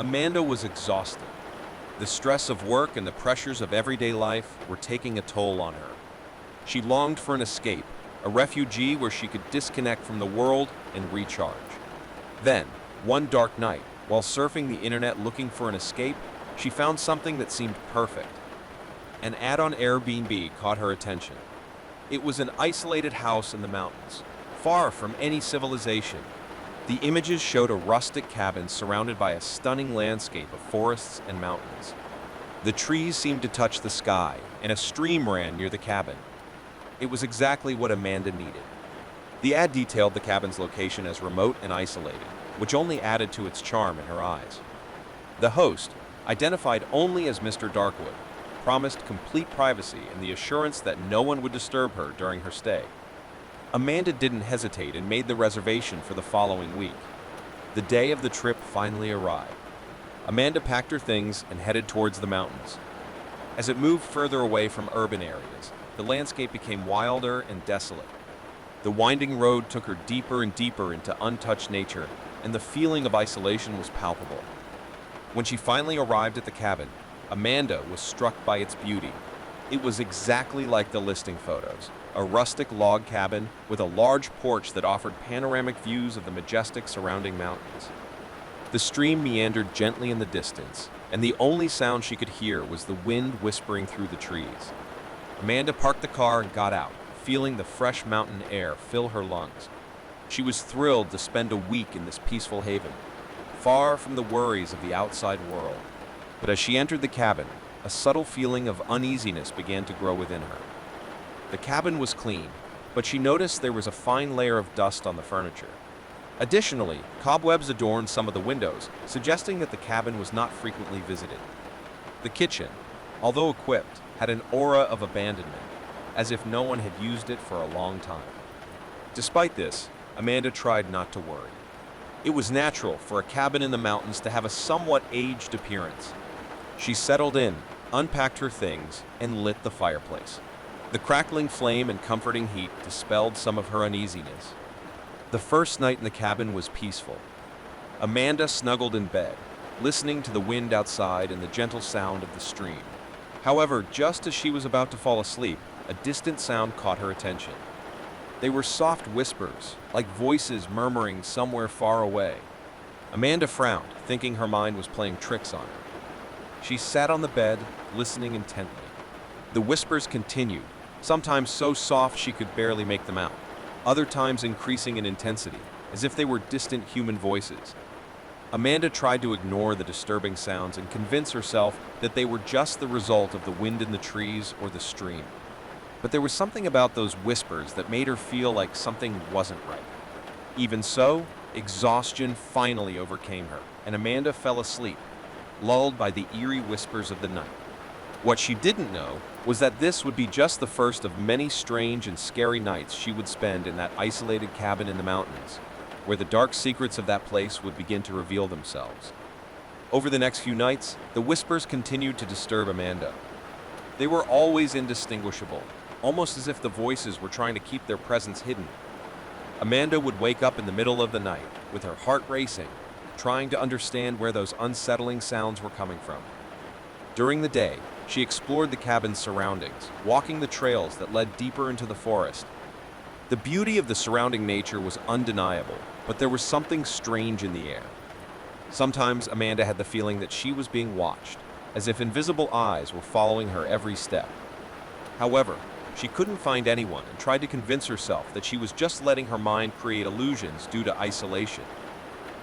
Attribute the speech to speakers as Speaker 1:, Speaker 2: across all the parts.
Speaker 1: Amanda was exhausted. The stress of work and the pressures of everyday life were taking a toll on her. She longed for an escape, a refugee where she could disconnect from the world and recharge. Then, one dark night, while surfing the internet looking for an escape, she found something that seemed perfect. An ad on Airbnb caught her attention. It was an isolated house in the mountains, far from any civilization. The images showed a rustic cabin surrounded by a stunning landscape of forests and mountains. The trees seemed to touch the sky, and a stream ran near the cabin. It was exactly what Amanda needed. The ad detailed the cabin's location as remote and isolated, which only added to its charm in her eyes. The host, identified only as Mr. Darkwood, promised complete privacy and the assurance that no one would disturb her during her stay. Amanda didn't hesitate and made the reservation for the following week. The day of the trip finally arrived. Amanda packed her things and headed towards the mountains. As it moved further away from urban areas, the landscape became wilder and desolate. The winding road took her deeper and deeper into untouched nature, and the feeling of isolation was palpable. When she finally arrived at the cabin, Amanda was struck by its beauty. It was exactly like the listing photos, a rustic log cabin with a large porch that offered panoramic views of the majestic surrounding mountains. The stream meandered gently in the distance, and the only sound she could hear was the wind whispering through the trees. Amanda parked the car and got out, feeling the fresh mountain air fill her lungs. She was thrilled to spend a week in this peaceful haven, far from the worries of the outside world. But as she entered the cabin, a subtle feeling of uneasiness began to grow within her. The cabin was clean, but she noticed there was a fine layer of dust on the furniture. Additionally, cobwebs adorned some of the windows, suggesting that the cabin was not frequently visited. The kitchen, although equipped, had an aura of abandonment, as if no one had used it for a long time. Despite this, Amanda tried not to worry. It was natural for a cabin in the mountains to have a somewhat aged appearance. She settled in, unpacked her things, and lit the fireplace. The crackling flame and comforting heat dispelled some of her uneasiness. The first night in the cabin was peaceful. Amanda snuggled in bed, listening to the wind outside and the gentle sound of the stream. However, just as she was about to fall asleep, a distant sound caught her attention. They were soft whispers, like voices murmuring somewhere far away. Amanda frowned, thinking her mind was playing tricks on her. She sat on the bed, listening intently. The whispers continued, sometimes so soft she could barely make them out, other times increasing in intensity, as if they were distant human voices. Amanda tried to ignore the disturbing sounds and convince herself that they were just the result of the wind in the trees or the stream. But there was something about those whispers that made her feel like something wasn't right. Even so, exhaustion finally overcame her, and Amanda fell asleep, lulled by the eerie whispers of the night. What she didn't know was that this would be just the first of many strange and scary nights she would spend in that isolated cabin in the mountains, where the dark secrets of that place would begin to reveal themselves. Over the next few nights, the whispers continued to disturb Amanda. They were always indistinguishable, almost as if the voices were trying to keep their presence hidden. Amanda would wake up in the middle of the night, with her heart racing, trying to understand where those unsettling sounds were coming from. During the day, she explored the cabin's surroundings, walking the trails that led deeper into the forest. The beauty of the surrounding nature was undeniable, but there was something strange in the air. Sometimes Amanda had the feeling that she was being watched, as if invisible eyes were following her every step. However, she couldn't find anyone and tried to convince herself that she was just letting her mind create illusions due to isolation.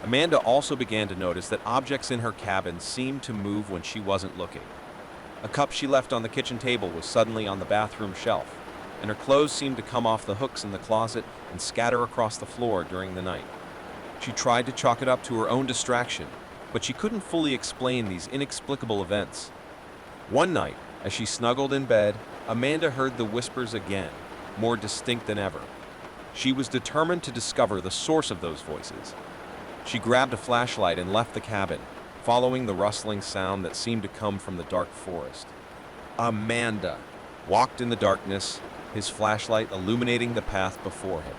Speaker 1: Amanda also began to notice that objects in her cabin seemed to move when she wasn't looking. A cup she left on the kitchen table was suddenly on the bathroom shelf, and her clothes seemed to come off the hooks in the closet and scatter across the floor during the night. She tried to chalk it up to her own distraction, but she couldn't fully explain these inexplicable events. One night, as she snuggled in bed, Amanda heard the whispers again, more distinct than ever. She was determined to discover the source of those voices. She grabbed a flashlight and left the cabin, following the rustling sound that seemed to come from the dark forest. Amanda walked in the darkness, his flashlight illuminating the path before him.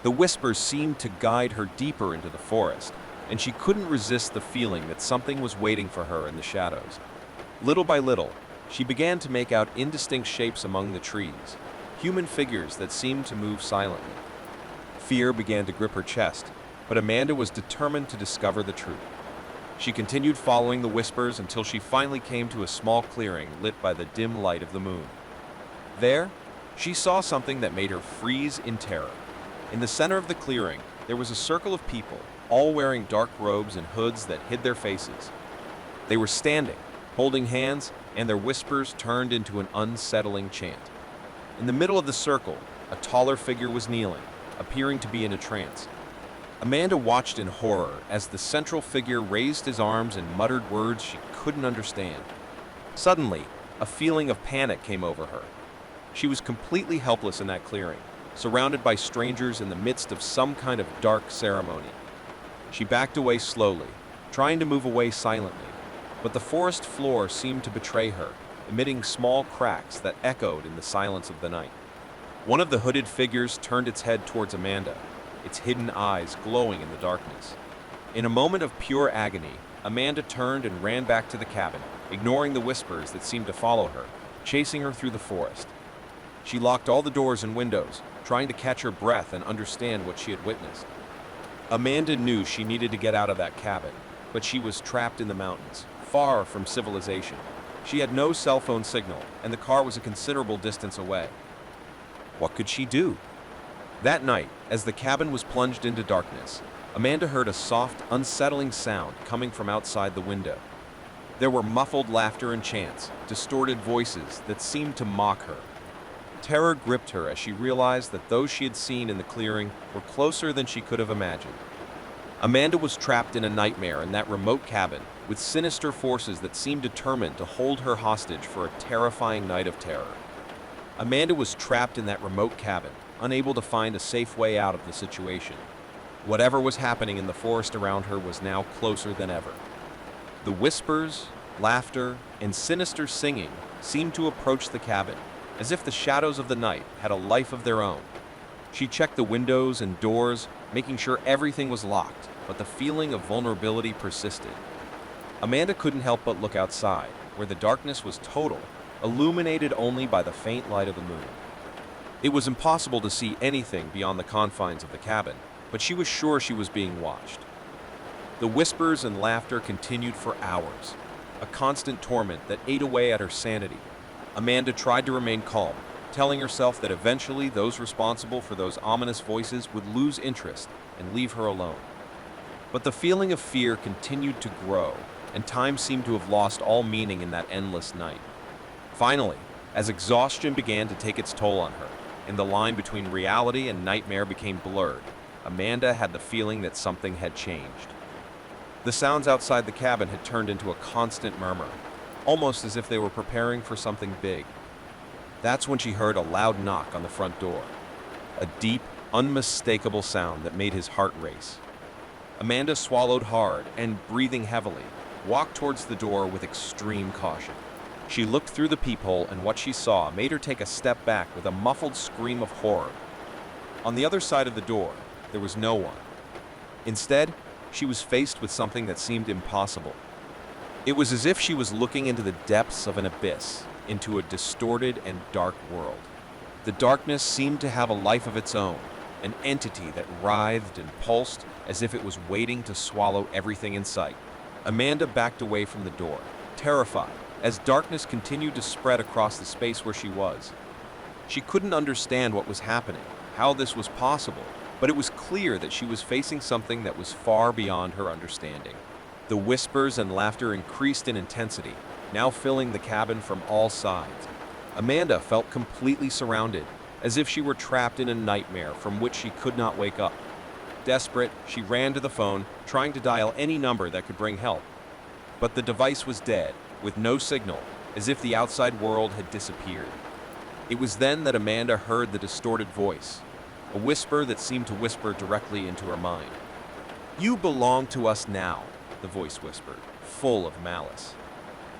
Speaker 1: The whispers seemed to guide her deeper into the forest, and she couldn't resist the feeling that something was waiting for her in the shadows. Little by little, she began to make out indistinct shapes among the trees, human figures that seemed to move silently. Fear began to grip her chest, but Amanda was determined to discover the truth. She continued following the whispers until she finally came to a small clearing lit by the dim light of the moon. There, she saw something that made her freeze in terror. In the center of the clearing, there was a circle of people, all wearing dark robes and hoods that hid their faces. They were standing, holding hands, and their whispers turned into an unsettling chant. In the middle of the circle, a taller figure was kneeling, appearing to be in a trance. Amanda watched in horror as the central figure raised his arms and muttered words she couldn't understand. Suddenly, a feeling of panic came over her. She was completely helpless in that clearing, surrounded by strangers in the midst of some kind of dark ceremony. She backed away slowly, trying to move away silently, but the forest floor seemed to betray her, emitting small cracks that echoed in the silence of the night. One of the hooded figures turned its head towards Amanda, its hidden eyes glowing in the darkness. In a moment of pure agony, Amanda turned and ran back to the cabin, ignoring the whispers that seemed to follow her, chasing her through the forest. She locked all the doors and windows, trying to catch her breath and understand what she had witnessed. Amanda knew she needed to get out of that cabin, but she was trapped in the mountains, far from civilization. She had no cell phone signal, and the car was a considerable distance away. What could she do? That night, as the cabin was plunged into darkness, Amanda heard a soft, unsettling sound coming from outside the window. There were muffled laughter and chants, distorted voices that seemed to mock her. Terror gripped her as she realized that those she had seen in the clearing were closer than she could have imagined. Amanda was trapped in a nightmare in that remote cabin, with sinister forces that seemed determined to hold her hostage for a terrifying night of terror. Amanda was trapped in that remote cabin, unable to find a safe way out of the situation. Whatever was happening in the forest around her was now closer than ever. The whispers, laughter, and sinister singing seemed to approach the cabin, as if the shadows of the night had a life of their own. She checked the windows and doors, making sure everything was locked, but the feeling of vulnerability persisted. Amanda couldn't help but look outside, where the darkness was total, illuminated only by the faint light of the moon. It was impossible to see anything beyond the confines of the cabin, but she was sure she was being watched. The whispers and laughter continued for hours, a constant torment that ate away at her sanity. Amanda tried to remain calm, telling herself that eventually those responsible for those ominous voices would lose interest and leave her alone. But the feeling of fear continued to grow, and time seemed to have lost all meaning in that endless night. Finally, as exhaustion began to take its toll on her, and the line between reality and nightmare became blurred, Amanda had the feeling that something had changed. The sounds outside the cabin had turned into a constant murmur, almost as if they were preparing for something big. That's when she heard a loud knock on the front door, a deep, unmistakable sound that made his heart race. Amanda swallowed hard and, breathing heavily, walked towards the door with extreme caution. She looked through the peephole, and what she saw made her take a step back with a muffled scream of horror. On the other side of the door, there was no one. Instead, she was faced with something that seemed impossible. It was as if she was looking into the depths of an abyss, into a distorted and dark world. The darkness seemed to have a life of its own, an entity that writhed and pulsed as if it was waiting to swallow everything in sight. Amanda backed away from the door, terrified, as darkness continued to spread across the space where she was. She couldn't understand what was happening, how this was possible, but it was clear that she was facing something that was far beyond her understanding. The whispers and laughter increased in intensity, now filling the cabin from all sides. Amanda felt completely surrounded, as if she were trapped in a nightmare from which she could not wake up. Desperate, she ran to the phone, trying to dial any number that could bring help. But the device was dead, with no signal, as if the outside world had disappeared. It was then that Amanda heard the distorted voice, a whisper that seemed to whisper directly into her mind. "You belong to us now," the voice whispered, full of malice.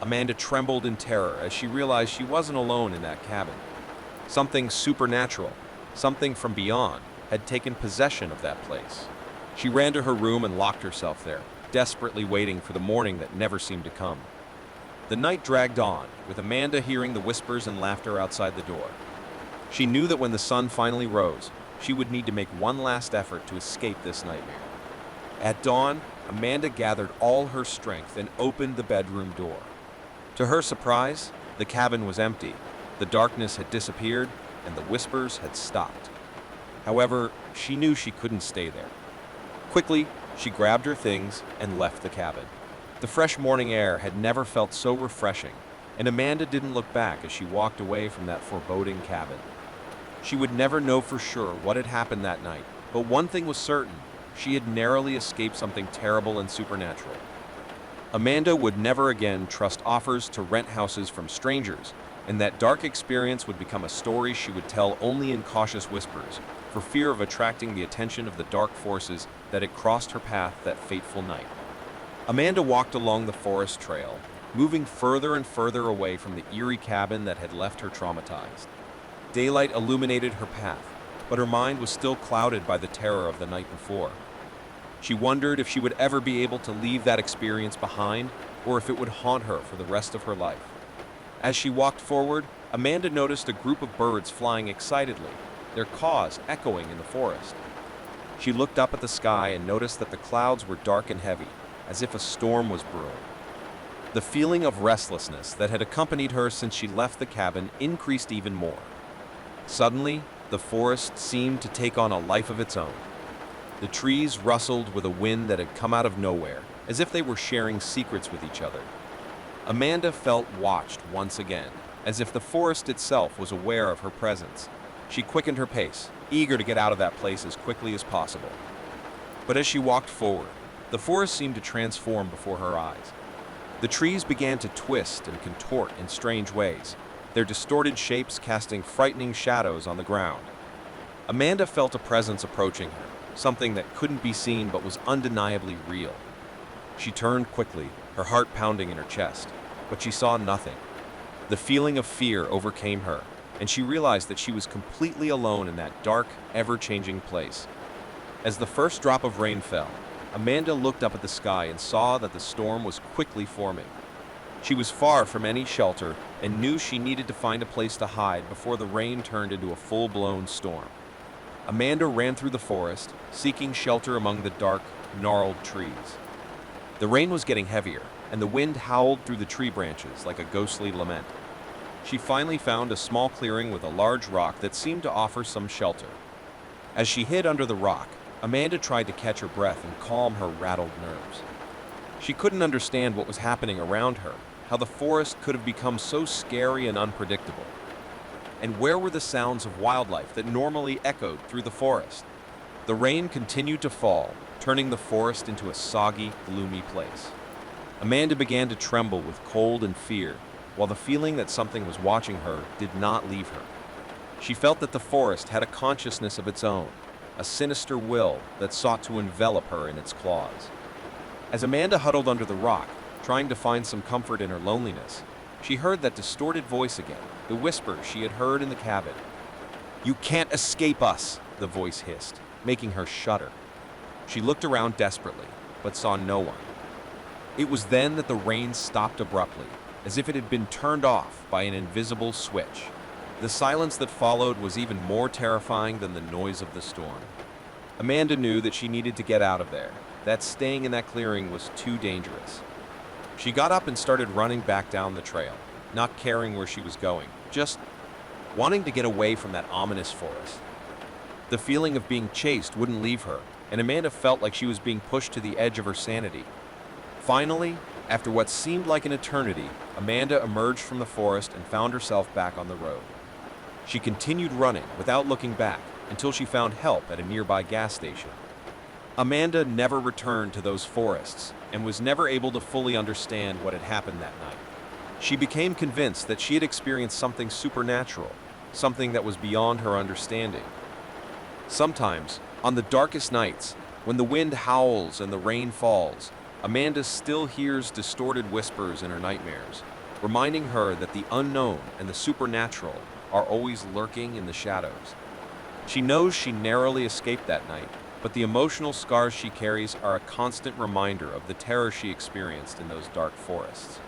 Speaker 1: Amanda trembled in terror as she realized she wasn't alone in that cabin. Something supernatural, something from beyond, had taken possession of that place. She ran to her room and locked herself there, desperately waiting for the morning that never seemed to come. The night dragged on, with Amanda hearing the whispers and laughter outside the door. She knew that when the sun finally rose, she would need to make one last effort to escape this nightmare. At dawn, Amanda gathered all her strength and opened the bedroom door. To her surprise, the cabin was empty, the darkness had disappeared, and the whispers had stopped. However, she knew she couldn't stay there. Quickly, she grabbed her things and left the cabin. The fresh morning air had never felt so refreshing, and Amanda didn't look back as she walked away from that foreboding cabin. She would never know for sure what had happened that night, but one thing was certain: she had narrowly escaped something terrible and supernatural. Amanda would never again trust offers to rent houses from strangers, and that dark experience would become a story she would tell only in cautious whispers, for fear of attracting the attention of the dark forces that had crossed her path that fateful night. Amanda walked along the forest trail, moving further and further away from the eerie cabin that had left her traumatized. Daylight illuminated her path, but her mind was still clouded by the terror of the night before. She wondered if she would ever be able to leave that experience behind, or if it would haunt her for the rest of her life. As she walked forward, Amanda noticed a group of birds flying excitedly, their caws echoing in the forest. She looked up at the sky and noticed that the clouds were dark and heavy, as if a storm was brewing. The feeling of restlessness that had accompanied her since she left the cabin increased even more. Suddenly, the forest seemed to take on a life of its own. The trees rustled with a wind that had come out of nowhere, as if they were sharing secrets with each other. Amanda felt watched once again, as if the forest itself was aware of her presence. She quickened her pace, eager to get out of that place as quickly as possible. But as she walked forward, the forest seemed to transform before her eyes. The trees began to twist and contort in strange ways, their distorted shapes casting frightening shadows on the ground. Amanda felt a presence approaching her, something that couldn't be seen but was undeniably real. She turned quickly, her heart pounding in her chest, but she saw nothing. The feeling of fear overcame her, and she realized that she was completely alone in that dark, ever-changing place. As the first drop of rain fell, Amanda looked up at the sky and saw that the storm was quickly forming. She was far from any shelter and knew she needed to find a place to hide before the rain turned into a full-blown storm. Amanda ran through the forest, seeking shelter among the dark, gnarled trees. The rain was getting heavier, and the wind howled through the tree branches like a ghostly lament. She finally found a small clearing with a large rock that seemed to offer some shelter. As she hid under the rock, Amanda tried to catch her breath and calm her rattled nerves. She couldn't understand what was happening around her, how the forest could have become so scary and unpredictable. And where were the sounds of wildlife that normally echoed through the forest? The rain continued to fall, turning the forest into a soggy, gloomy place. Amanda began to tremble with cold and fear, while the feeling that something was watching her did not leave her. She felt that the forest had a consciousness of its own, a sinister will that sought to envelop her in its claws. As Amanda huddled under the rock, trying to find some comfort in her loneliness, she heard that distorted voice again, the whisper she had heard in the cabin. "You can't escape us," the voice hissed, making her shudder. She looked around desperately, but saw no one. It was then that the rain stopped abruptly, as if it had been turned off by an invisible switch. The silence that followed was even more terrifying than the noise of the storm. Amanda knew that she needed to get out of there, that staying in that clearing was too dangerous. She got up and started running back down the trail, not caring where she was going, just wanting to get away from that ominous forest. The feeling of being chased wouldn't leave her, and Amanda felt like she was being pushed to the edge of her sanity. Finally, after what seemed like an eternity, Amanda emerged from the forest and found herself back on the road. She continued running without looking back until she found help at a nearby gas station. Amanda never returned to those forests and was never able to fully understand what had happened that night. She became convinced that she had experienced something supernatural, something that was beyond her understanding. Sometimes, on the darkest nights, when the wind howls and the rain falls, Amanda still hears distorted whispers in her nightmares, reminding her that the unknown and the supernatural are always lurking in the shadows. She knows she narrowly escaped that night, but the emotional scars she carries are a constant reminder of the terror she experienced in those dark forests.